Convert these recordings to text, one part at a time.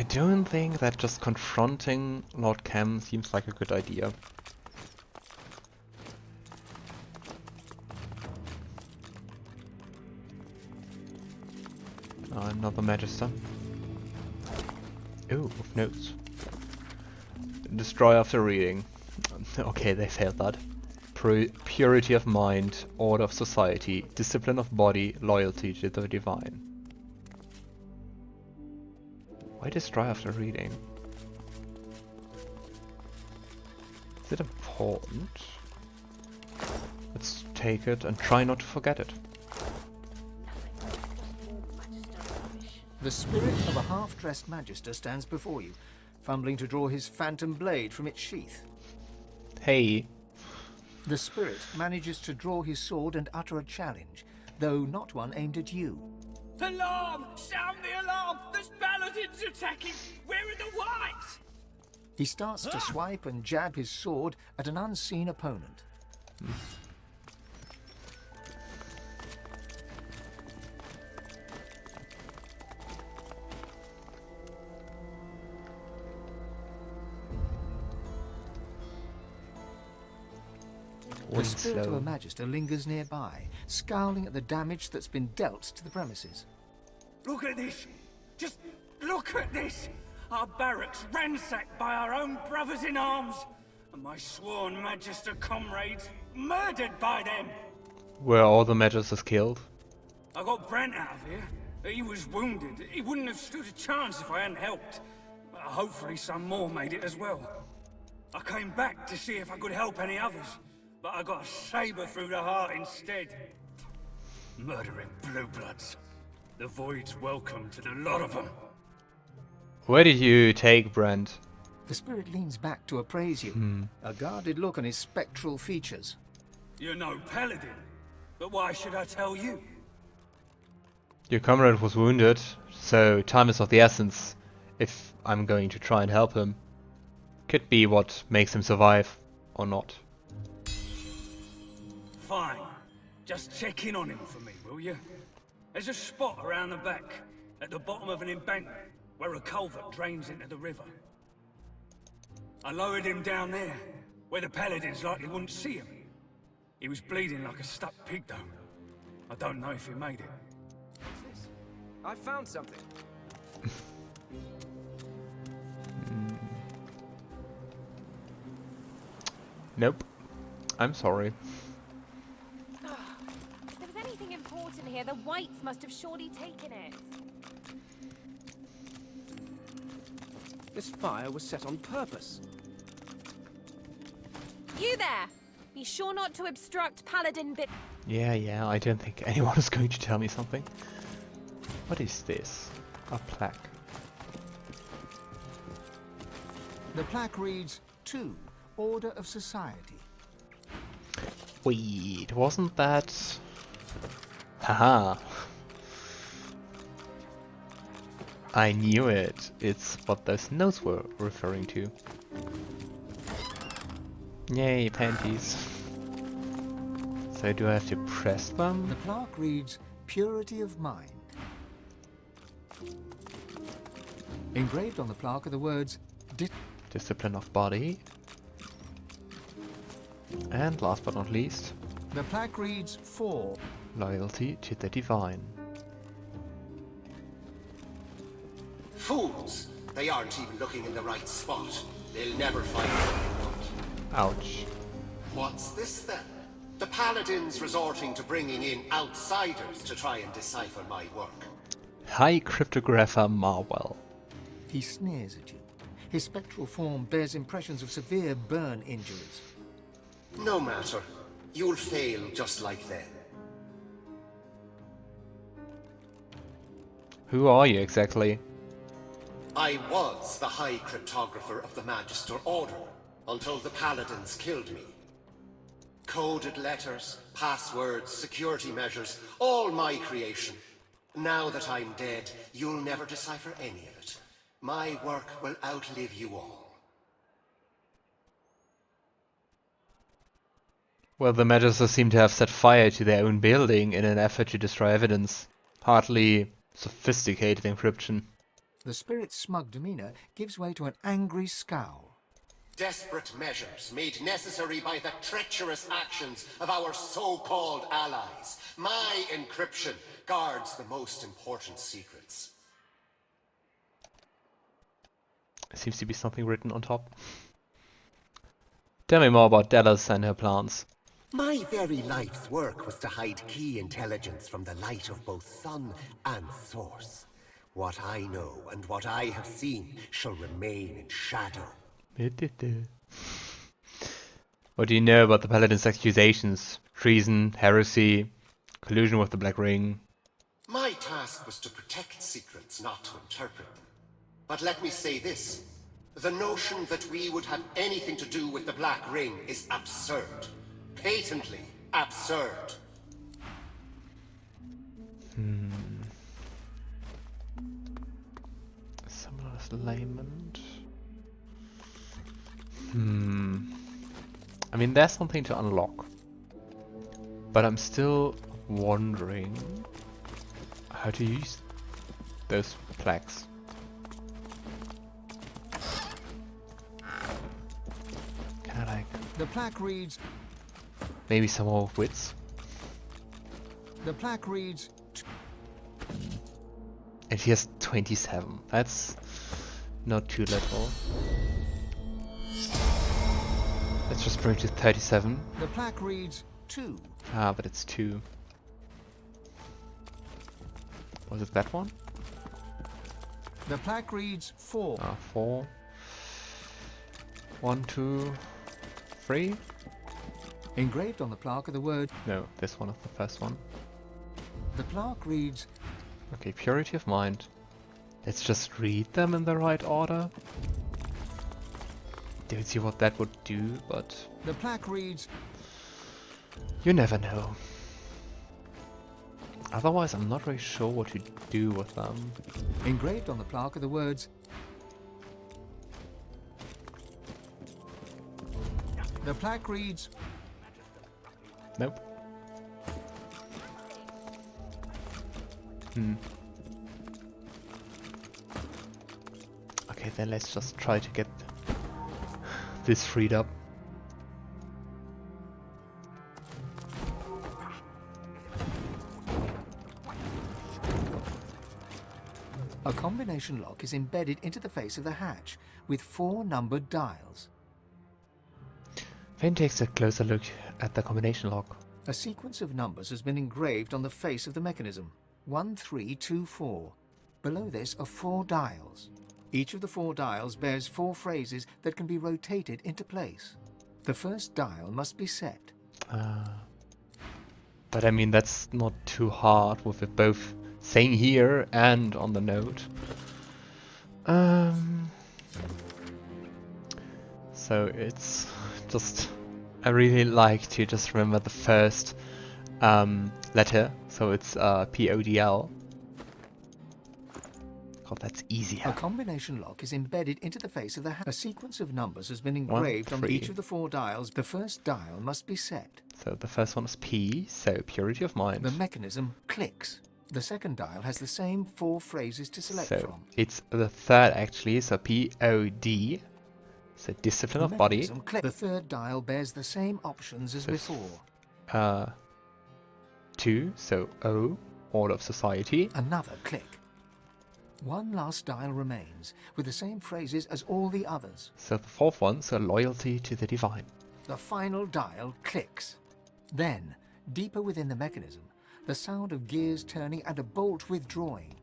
I don't think that just confronting Lord Cam seems like a good idea. Another Magister. Ooh, with notes. Destroy after reading. Okay, they failed that. Purity of mind, order of society, discipline of body, loyalty to the divine. Why destroy after reading? Is it important? Let's take it and try not to forget it. The spirit of a half-dressed magister stands before you, fumbling to draw his phantom blade from its sheath. Hey. The spirit manages to draw his sword and utter a challenge, though not one aimed at you. Alarm! Sound the alarm! There's paladins attacking! Where are the whites? He starts to swipe and jab his sword at an unseen opponent. The spirit of a magister lingers nearby, scowling at the damage that's been dealt to the premises. Look at this! Just look at this! Our barracks ransacked by our own brothers in arms, and my sworn magister comrades murdered by them! Were all the Magisters killed? I got Brent out of here. He was wounded. He wouldn't have stood a chance if I hadn't helped. Hopefully some more made it as well. I came back to see if I could help any others, but I got a saber through the heart instead. Murdering blue bloods. The Void's welcome to the lot of them. Where did you take Brent? The spirit leans back to appraise you, a guarded look on his spectral features. You're no paladin, but why should I tell you? Your comrade was wounded, so time is of the essence. If I'm going to try and help him. Could be what makes him survive, or not. Fine. Just check in on him for me, will you? There's a spot around the back, at the bottom of an embankment, where a culvert drains into the river. I lowered him down there, where the paladins likely wouldn't see him. He was bleeding like a stuck pig, though. I don't know if he made it. I found something. Nope. I'm sorry. If there was anything important here, the whites must have surely taken it. This fire was set on purpose. You there! Be sure not to obstruct Paladin bit. Yeah, I don't think anyone is going to tell me something. What is this? A plaque. The plaque reads, 2, Order of Society. Wait, wasn't that... Haha. I knew it. It's what those notes were referring to. Yay, panties. So do I have to press them? The plaque reads, Purity of Mind. Engraved on the plaque are the words, Discipline of body. And last but not least, The plaque reads, 4. loyalty to the divine. Fools! They aren't even looking in the right spot. They'll never find it. Ouch. What's this then? The paladins resorting to bringing in outsiders to try and decipher my work. High cryptographer Marwell. He sneers at you. His spectral form bears impressions of severe burn injuries. No matter. You'll fail just like them. Who are you exactly? I was the High Cryptographer of the Magister Order, until the Paladins killed me. Coded letters, passwords, security measures, all my creation. Now that I'm dead, you'll never decipher any of it. My work will outlive you all. Well, the Magisters seem to have set fire to their own building in an effort to destroy evidence. Hardly sophisticated encryption. The spirit's smug demeanor gives way to an angry scowl. Desperate measures made necessary by the treacherous actions of our so-called allies. My encryption guards the most important secrets. Seems to be something written on top. Tell me more about Dallas and her plans. My very life's work was to hide key intelligence from the light of both sun and source. What I know and what I have seen shall remain in shadow. What do you know about the Paladin's accusations? Treason, heresy, collusion with the Black Ring? My task was to protect secrets, not to interpret them. But let me say this. The notion that we would have anything to do with the Black Ring is absurd. Patently absurd. Summoner's Lament. I mean, there's something to unlock. But I'm still wondering how to use those plaques. Can I like... The plaque reads... Maybe some more wits? The plaque reads... And he has 27. That's not too little. Let's just bring it to 37. The plaque reads 2. Ah, but it's 2. Was it that one? The plaque reads 4. Ah, 4. 1, 2, 3. Engraved on the plaque are the words... No, this one is the first one. The plaque reads... Okay, purity of mind. Let's just read them in the right order. Don't see what that would do, but... The plaque reads... You never know. Otherwise, I'm not really sure what to do with them. Engraved on the plaque are the words... The plaque reads... Nope. Okay, then let's just try to get this freed up. A combination lock is embedded into the face of the hatch with 4 numbered dials. Fane takes a closer look at the combination lock. A sequence of numbers has been engraved on the face of the mechanism. 1324. Below this are 4 dials. Each of the 4 dials bears 4 phrases that can be rotated into place. The first dial must be set. But I mean, that's not too hard with it both saying here and on the note. So it's just... I really like to just remember the first letter. So it's PODL. God, that's easier. A combination lock is embedded into the face of the hatch. A sequence of numbers has been engraved on each of the 4 dials. The first dial must be set. So the first one is P, so purity of mind. The mechanism clicks. The second dial has the same 4 phrases to select from. It's the third actually, so POD, so discipline of body. The third dial bears the same options as before. 2, so O, order of society. Another click. One last dial remains, with the same phrases as all the others. So the fourth one, so loyalty to the divine. The final dial clicks. Then, deeper within the mechanism, the sound of gears turning and a bolt withdrawing.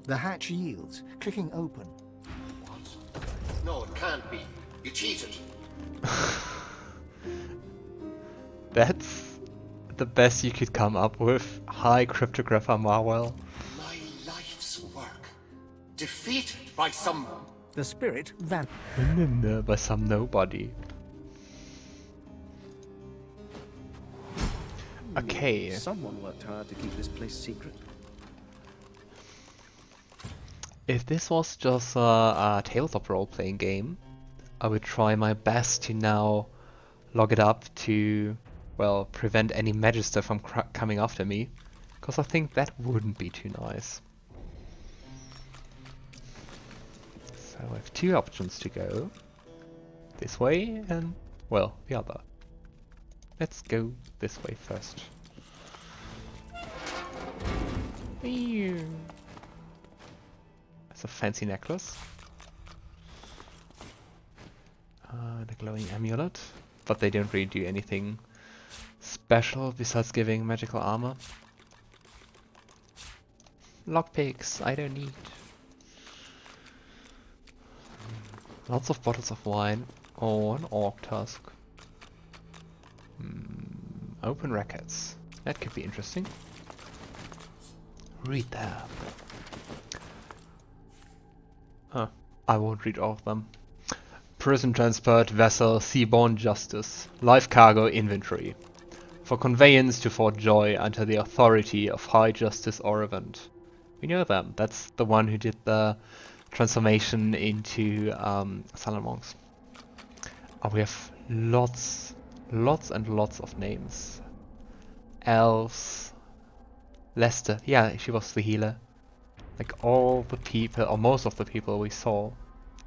The hatch yields, clicking open. What? No, it can't be. You cheated. That's the best you could come up with. Hi, Cryptographer Marwell. My life's work. Defeated by some... The spirit vanished. By some nobody. Okay. Someone worked hard to keep this place secret. If this was just a tabletop role-playing game, I would try my best to now log it up to, well, prevent any Magister from coming after me, because I think that wouldn't be too nice. have two options to go. This way and, well, the other. Let's go this way first. It's a fancy necklace. The glowing amulet. But they don't really do anything special besides giving magical armor. Lockpicks, I don't need. Lots of bottles of wine. Oh, an orc tusk. Open records. That could be interesting. Read them. I won't read all of them. Prison transport vessel Seaborne Justice. Life cargo inventory. For conveyance to Fort Joy under the authority of High Justice Oravant. We know them. That's the one who did the transformation into Salamonks. Oh, we have lots and lots of names. Elves. Lester. Yeah, she was the healer. Like all the people, or most of the people we saw.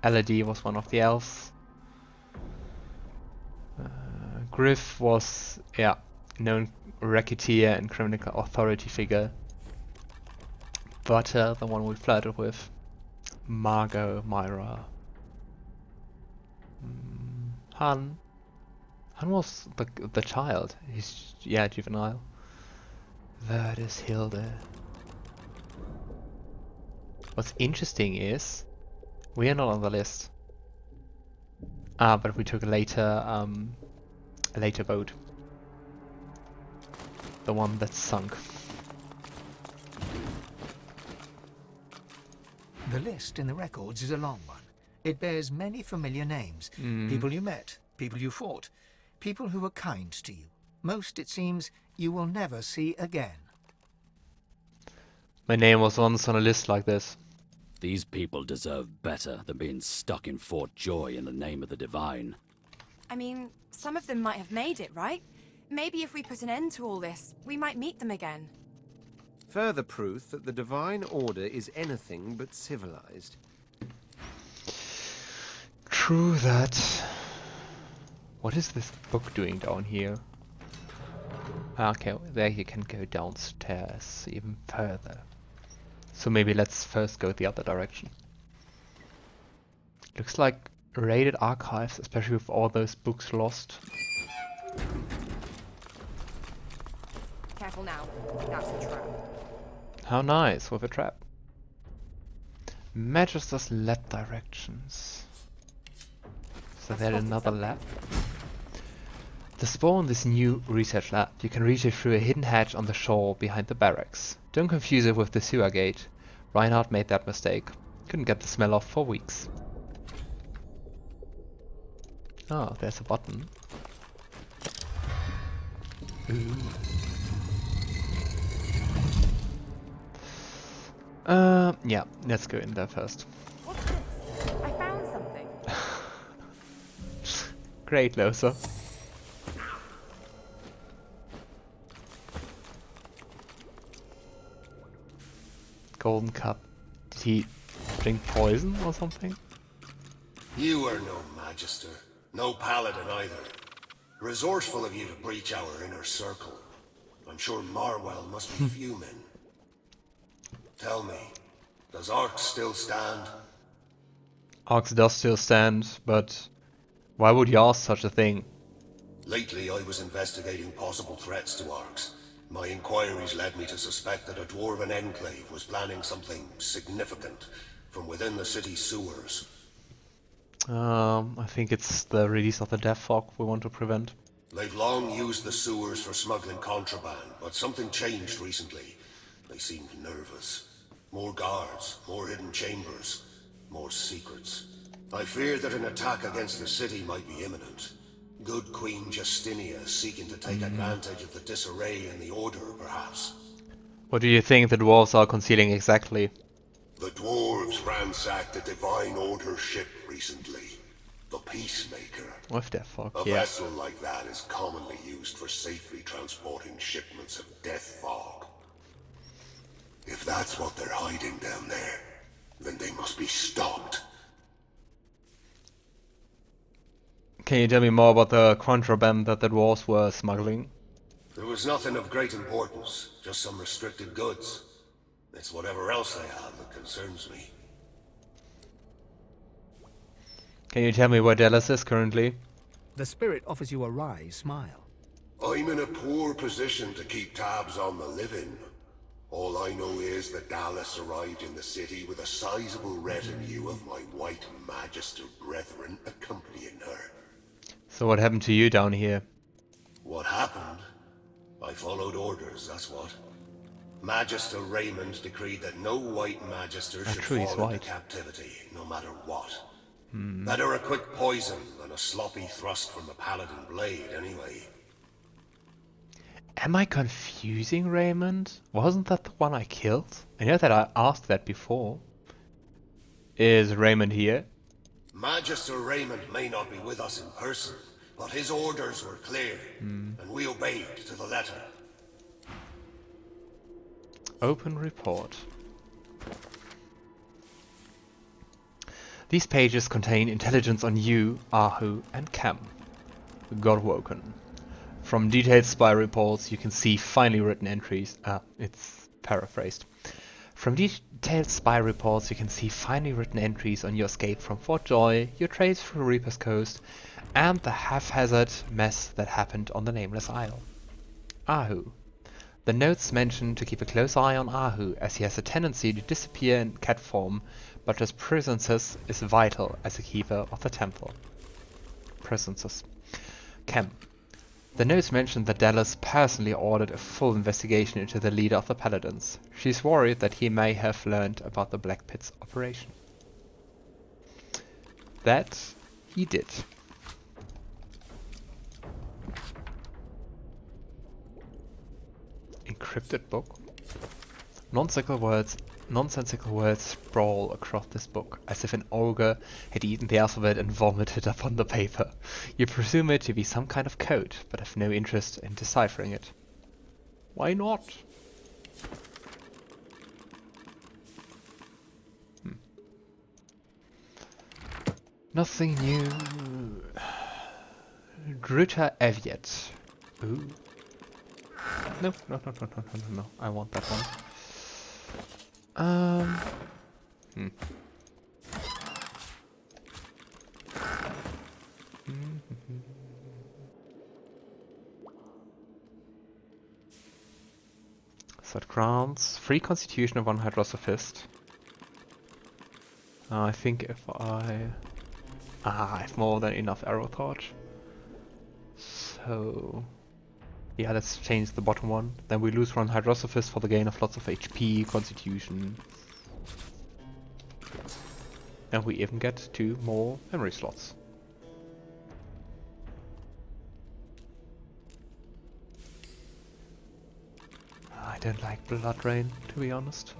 Elodie was one of the elves. Griff was, yeah, known racketeer and criminal authority figure. Butter, the one we flirted with. Margot, Myra. Han. Han was the child. He's, yeah, juvenile. Verdus Hilde. What's interesting is we are not on the list. But we took a later boat. The one that sunk. The list in the records is a long one. It bears many familiar names. People you met, people you fought, people who were kind to you. Most, it seems, you will never see again. My name was once on a list like this. These people deserve better than being stuck in Fort Joy in the name of the Divine. I mean, some of them might have made it, right? Maybe if we put an end to all this, we might meet them again. Further proof that the Divine Order is anything but civilized. True that. What is this book doing down here? Okay, there you can go downstairs even further. So maybe let's first go the other direction. Looks like raided archives, especially with all those books lost. Careful now. That's a trap. How nice, with a trap. Magisters lab directions. So there's another lab. To spawn this new research lab, you can reach it through a hidden hatch on the shore behind the barracks. Don't confuse it with the sewer gate. Reinhardt made that mistake. Couldn't get the smell off for weeks. Oh, there's a button. Ooh. Yeah, let's go in there first. What's this? I found something. Great, Lohse. Golden cup. Did he drink poison or something? You are no magister, no paladin either. Resourceful of you to breach our inner circle. I'm sure Marwell must be fuming. Tell me, does Arx still stand? Arx does still stand, but why would you ask such a thing? Lately I was investigating possible threats to Arx. My inquiries led me to suspect that a dwarven enclave was planning something significant from within the city's sewers. I think it's the release of the death fog we want to prevent. They've long used the sewers for smuggling contraband, but something changed recently. They seemed nervous. More guards, more hidden chambers, more secrets. I fear that an attack against the city might be imminent. Good Queen Justinia seeking to take advantage of the disarray in the Order, perhaps. What do you think the dwarves are concealing exactly? The dwarves ransacked a Divine Order ship recently. The Peacemaker. With death fog, A yeah. vessel like that is commonly used for safely transporting shipments of death fog. If that's what they're hiding down there, then they must be stopped. Can you tell me more about the contraband that the dwarves were smuggling? There was nothing of great importance, just some restricted goods. It's whatever else they have that concerns me. Can you tell me where Dallas is currently? The spirit offers you a wry smile. I'm in a poor position to keep tabs on the living. All I know is that Dallas arrived in the city with a sizable retinue of my white magister brethren accompanying her. So what happened to you down here? What happened? I followed orders, that's what. Magister Raymond decreed that no white magister should true, he's fall into white. captivity, no matter what. Better a quick poison than a sloppy thrust from the paladin blade, anyway. Am I confusing Raymond? Wasn't that the one I killed? I know that I asked that before. Is Raymond here? Magister Raymond may not be with us in person, but his orders were clear, and we obeyed to the letter. Open report. These pages contain intelligence on you, Ahu, and Cam. Godwoken. From detailed spy reports, you can see finely written entries. It's paraphrased. From detailed spy reports, you can see finely written entries on your escape from Fort Joy, your trades through Reaper's Coast, and the haphazard mess that happened on the Nameless Isle. Ahu. The notes mention to keep a close eye on Ahu, as he has a tendency to disappear in cat form, but his presence is vital as a keeper of the temple. Presences. Cam. The notes mention that Dallas personally ordered a full investigation into the leader of the Paladins. She's worried that he may have learned about the Black Pit's operation. That he did. Encrypted book. Nonsensical words sprawl across this book, as if an ogre had eaten the alphabet and vomited upon the paper. You presume it to be some kind of code, but have no interest in deciphering it. Why not? Nothing new. Druta Eviet. Ooh. No. I want that one. That grants free constitution of one hydrosophist. I think if I have more than enough arrow thought. So yeah, let's change the bottom one. Then we lose one hydrosophist for the gain of lots of HP, constitution. And we even get 2 more memory slots. I don't like Blood Rain, to be honest.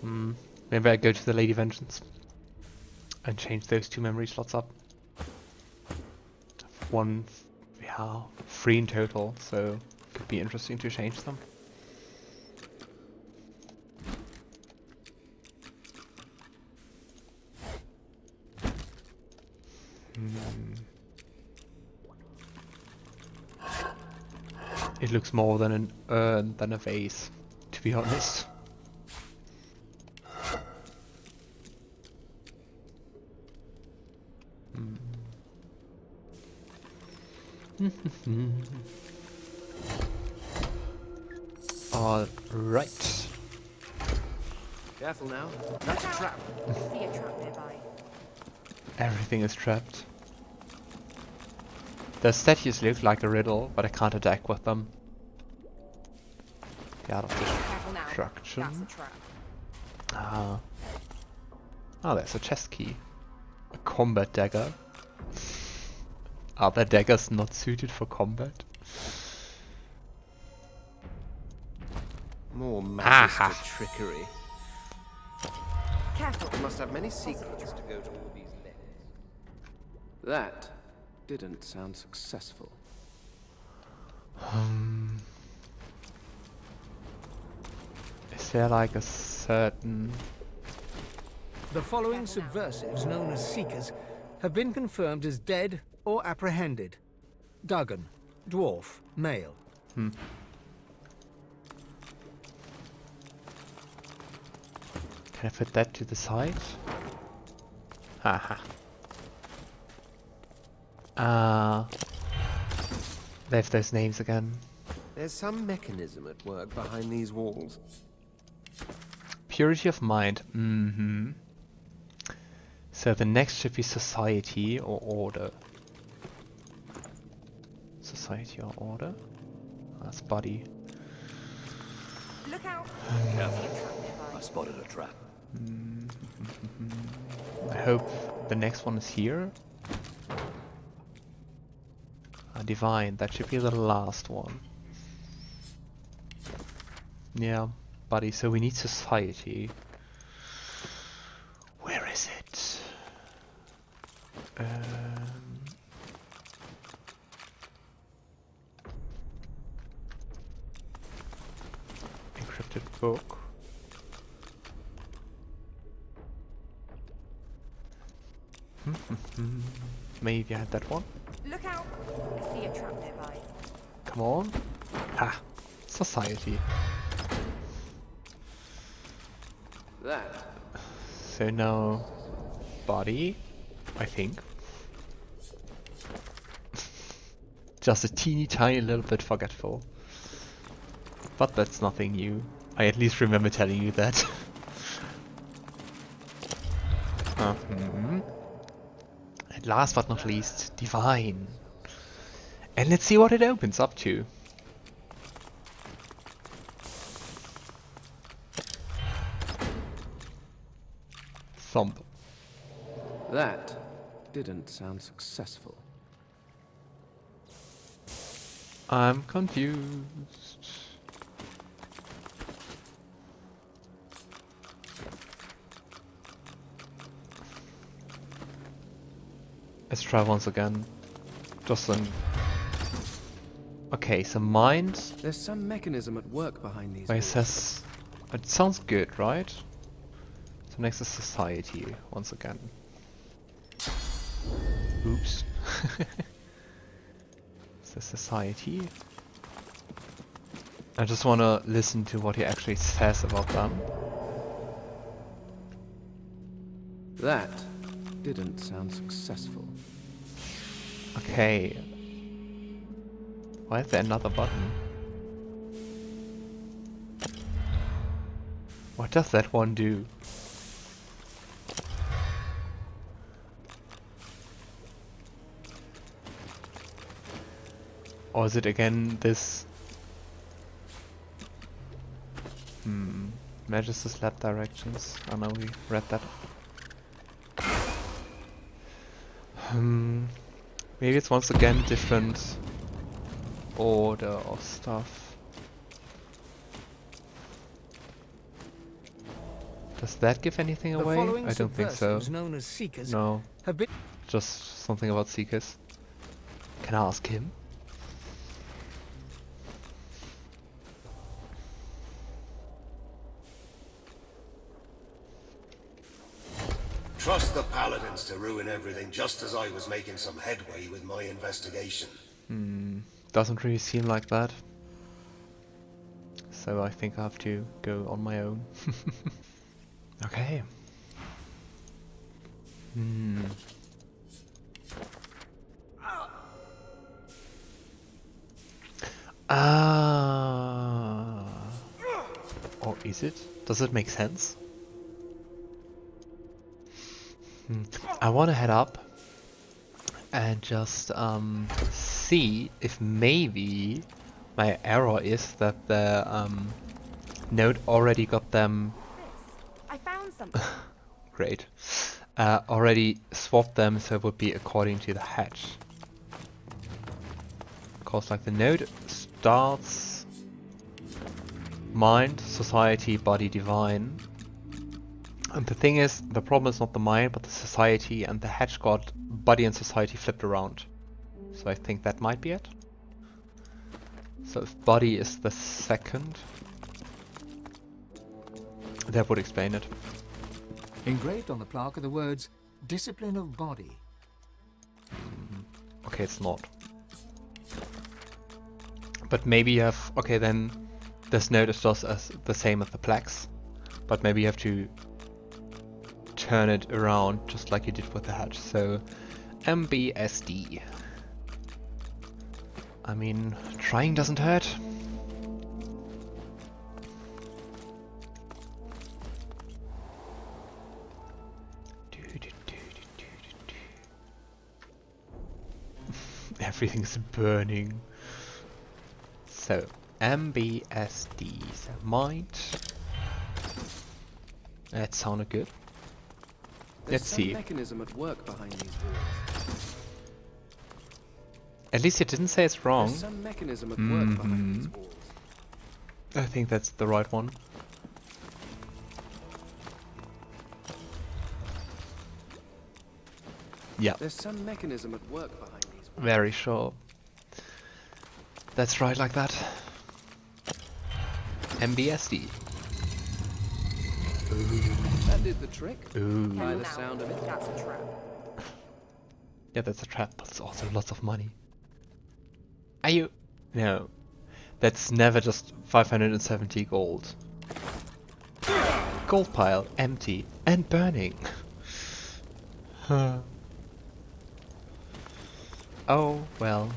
Maybe I go to the Lady Vengeance and change those 2 memory slots up. 1, yeah, 3 in total, so could be interesting to change them. It looks more than an urn than a vase, to be honest. All right. Careful now. That's a trap. See a trap nearby. Everything is trapped. The statues look like a riddle, but I can't attack with them. Get out of Careful now. destruction. That's a trap. Ah, there's a chest key. A combat dagger. Are there daggers not suited for combat? More magister Aha. trickery. Careful. You must have many secrets to go to all these lengths. That didn't sound successful. Is there like a certain... The following subversives, known as Seekers, have been confirmed as dead or apprehended. Duggan, dwarf, male. Hmm. Can I put that to the side? Haha. There's those names again. There's some mechanism at work behind these walls. Purity of mind. Mm-hmm. So the next should be society or order. Society or order? That's body. Look out. I spotted a trap. I hope the next one is here. Divine, that should be the last one. Yeah, buddy, so we need society. Where is it? Encrypted book. Maybe I had that one. Look out. I see a trap nearby. Come on. Ha! Society. That. So now... body, I think. Just a teeny tiny little bit forgetful. But that's nothing new. I at least remember telling you that. And last but not least, divine. And let's see what it opens up to. Thump. That didn't sound successful. I'm confused. Let's try once again. Just an... Okay, so mind... There's some mechanism at work behind these Where it walls. says... It sounds good, right? So next is society, once again. Oops. So society. I just want to listen to what he actually says about them. That didn't sound successful. Okay. Why is there another button? What does that one do? Or is it again this... Magisters lab directions. I know we read that. Maybe it's once again different order of stuff. Does that give anything The away? following I don't think so. subversives known as Seekers No, have been... just something about Seekers. Can I ask him? Trust the paladins to ruin everything just as I was making some headway with my investigation. Doesn't really seem like that. So I think I have to go on my own. Okay. Or is it? Does it make sense? I want to head up and just see if maybe my error is that the node already got them. I found something. Great. Already swapped them, so it would be according to the hatch. Because like the node starts mind, society, body, divine. And the thing is, the problem is not the mind, but the society, and the hatch got body and society flipped around. So I think that might be it. So if body is the second, that would explain it. Engraved on the plaque are the words, discipline of body. Okay, it's not. But maybe you have... Okay, then this node is just as the same as the plaques. But maybe you have to turn it around just like you did with the hatch. So MBSD. I mean, trying doesn't hurt. Everything's burning. So MBSD, so mind. That sounded good. There's Let's some see. mechanism at work behind these walls. At least it didn't say it's wrong. There's some mechanism at work behind these walls. I think that's the right one. Yeah, There's some mechanism at work behind these walls. very sure. That's right like that. MBSD. That did the trick. Ooh. By the sound of it. That's a trap. Yeah, that's a trap, but it's also lots of money. Are you... No. That's never just 570 gold. Gold pile, empty, and burning. Oh, well.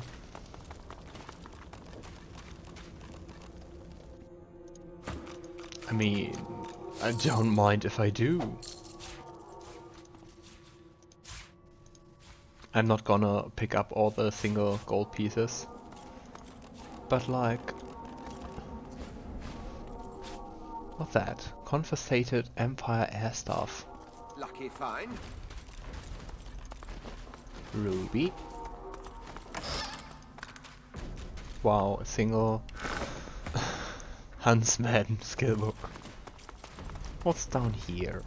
I mean, I don't mind if I do. I'm not gonna pick up all the single gold pieces. But like... What's that? Confiscated Empire air staff. Lucky find. Ruby. Wow, a single Huntsman skill book. What's down here?